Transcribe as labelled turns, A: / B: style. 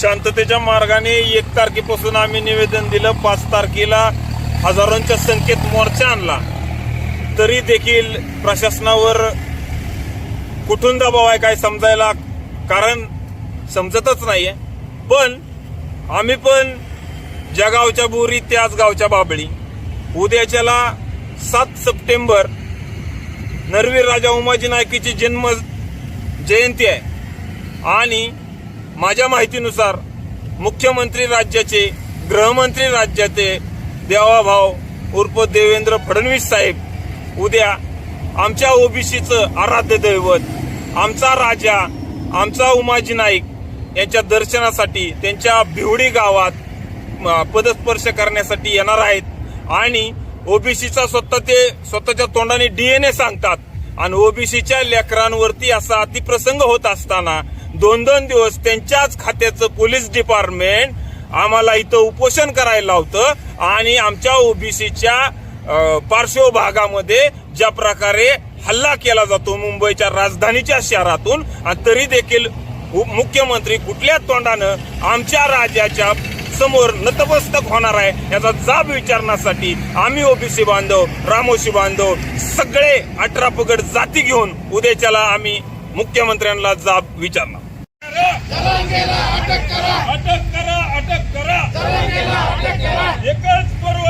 A: शांततेच्या मार्गाने 1 तारखेपासून आम्ही निवेदन दिलं. 5 तारखेला हजारोंच्या संख्येत मोर्चा आणला. तरी देखील प्रशासनावर कुठून दबाव आहे काय समजायला कारण समजतच नाहीये. पण आम्ही पण ज्या गावच्या बोरी त्याच गावच्या बाबळी. उद्याच्याला 7 सप्टेंबर नरवीर राजा उमाजी नाईकची जन्म जयंती आहे आणि माझ्या माहितीनुसार मुख्यमंत्री राज्याचे, गृहमंत्री राज्याचे देवाभाऊ उर्फ देवेंद्र फडणवीस साहेब उद्या आमच्या ओबीसीचं आराध्य दैवत, आमचा राजा, आमचा उमाजी नाईक यांच्या दर्शनासाठी त्यांच्या भिवडी गावात पदस्पर्श करण्यासाठी येणार आहेत आणि ओबीसीचा स्वतःच्या तोंडाने डीएनए सांगतात आणि ओबीसीच्या लेकरांवरती असा अतिप्रसंग होत असताना 2-2 दिवस त्यांच्याच खात्याचं पोलीस डिपार्टमेंट आम्हाला इथं उपोषण करायला लावतं आणि आमच्या ओबीसीच्या पार्श्वभागामध्ये ज्या प्रकारे हल्ला केला जातो मुंबईच्या राजधानीच्या शहरातून, आणि तरी देखील मुख्यमंत्री कुठल्या तोंडानं आमच्या राजाच्या समोर नतमस्तक होणार आहे याचा जाब विचारण्यासाठी आम्ही ओबीसी बांधव, रामोशी बांधव सगळे 18 पगड जाती घेऊन उद्याच्याला आम्ही मुख्यमंत्र्यांना जाब विचारणार.
B: अटक करा, एकच पर्व